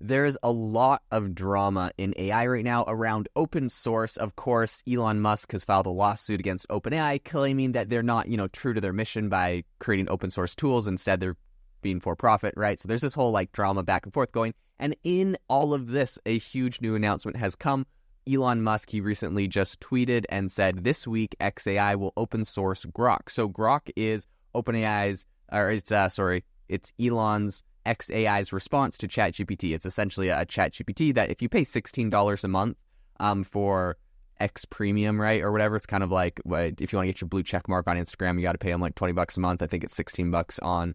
There's a lot of drama in AI right now around open source. Of course, Elon Musk has filed a lawsuit against OpenAI claiming that they're not, true to their mission by creating open source tools. Instead, they're being for profit, right? So there's this whole drama back and forth going. And in all of this, a huge new announcement has come. Elon Musk, he recently just tweeted and said this week XAI will open source Grok. So Grok is it's Elon's XAI's response to ChatGPT. It's essentially a ChatGPT that if you pay $16 a month for X Premium, right, or whatever, it's kind of like if you want to get your blue check mark on Instagram, you got to pay them $20 a month. I think it's $16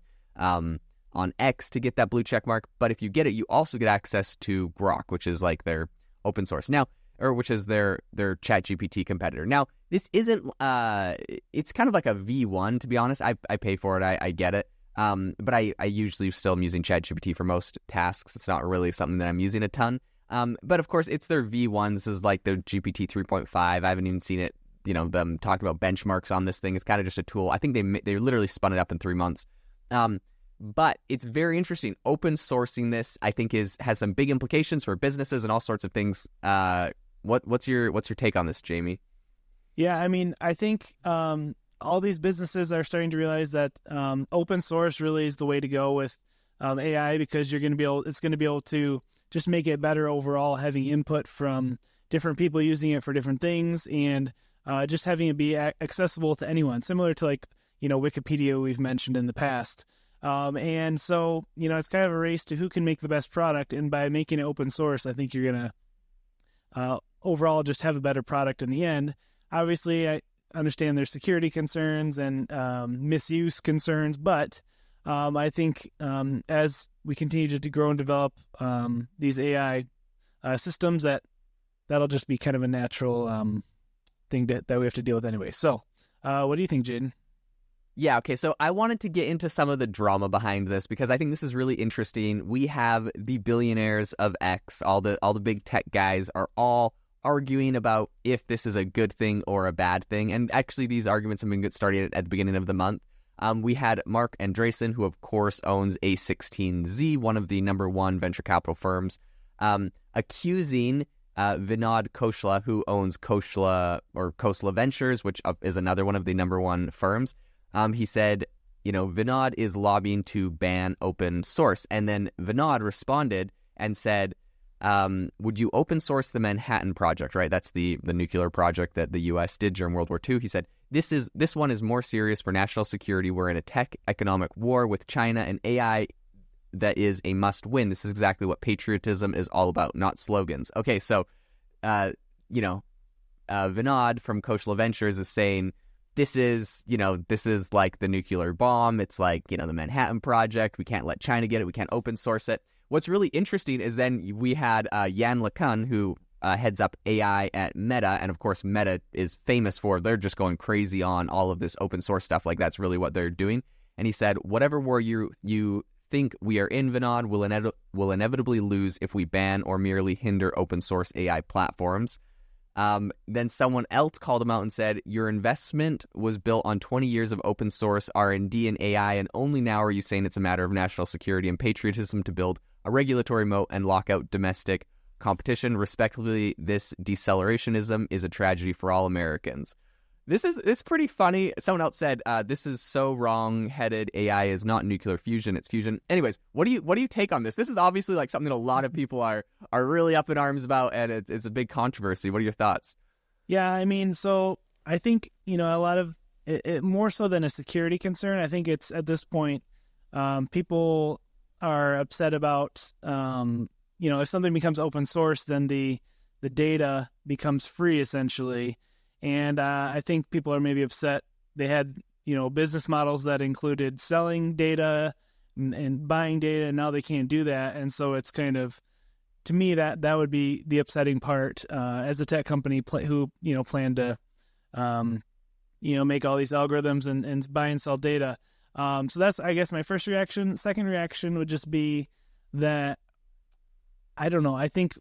on X to get that blue check mark. But if you get it, you also get access to Grok, which is their open source now, or which is their ChatGPT competitor. Now, this isn't it's kind of like a V1, to be honest. I pay for it. I get it. But I usually still am using ChatGPT for most tasks. It's not really something that I'm using a ton. But of course, it's their V1. This is their GPT 3.5. I haven't even seen it, them talking about benchmarks on this thing. It's kind of just a tool. I think they literally spun it up in 3 months. But it's very interesting. Open sourcing this, I think, has some big implications for businesses and all sorts of things. What's your take on this, Jamie? Yeah, I mean, I think all these businesses are starting to realize that open source really is the way to go with AI, because it's going to be able to just make it better overall, having input from different people using it for different things, and just having it be accessible to anyone, similar to Wikipedia we've mentioned in the past. And so, it's kind of a race to who can make the best product. And by making it open source, I think you're going to overall just have a better product in the end. Obviously, I understand there's security concerns and misuse concerns, but I think as we continue to grow and develop these AI systems, that'll just be kind of a natural thing that we have to deal with anyway. So what do you think, Jaden? Yeah, okay, so I wanted to get into some of the drama behind this because I think this is really interesting. We have the billionaires of X, all the big tech guys are all arguing about if this is a good thing or a bad thing. And actually, these arguments have been started at the beginning of the month. We had Mark Andreessen, who of course owns A16Z, one of the number one venture capital firms, accusing Vinod Khosla, who owns Khosla Ventures, which is another one of the number one firms. He said, Vinod is lobbying to ban open source. And then Vinod responded and said, would you open source the Manhattan Project, right? That's the nuclear project that the U.S. did during World War II. He said, this one is more serious for national security. We're in a tech economic war with China and AI that is a must win. This is exactly what patriotism is all about, not slogans. Okay, so, Vinod from Khosla Ventures is saying, this is like the nuclear bomb. It's like, the Manhattan Project. We can't let China get it. We can't open source it. What's really interesting is then we had Yann LeCun, who heads up AI at Meta. And of course, Meta is famous for, they're just going crazy on all of this open source stuff. Like that's really what they're doing. And he said, whatever war you think we are in, Vinod, will inevitably lose if we ban or merely hinder open source AI platforms. Then someone else called him out and said, your investment was built on 20 years of open source R&D and AI, and only now are you saying it's a matter of national security and patriotism to build a regulatory moat and lock out domestic competition. Respectively, this decelerationism is a tragedy for all Americans. It's pretty funny. Someone else said, this is so wrong-headed. AI is not nuclear fusion, it's fusion. Anyways, what do you take on this? This is obviously like something that a lot of people are really up in arms about, and it's a big controversy. What are your thoughts? Yeah, I mean, so I think, a lot of it more so than a security concern. I think it's at this point, people are upset about, if something becomes open source, then the data becomes free essentially. And I think people are maybe upset. They had, business models that included selling data and buying data, and now they can't do that. And so it's kind of, to me, that would be the upsetting part as a tech company who, plan to, make all these algorithms and buy and sell data. So that's, I guess, my first reaction. Second reaction would just be that, I don't know, I think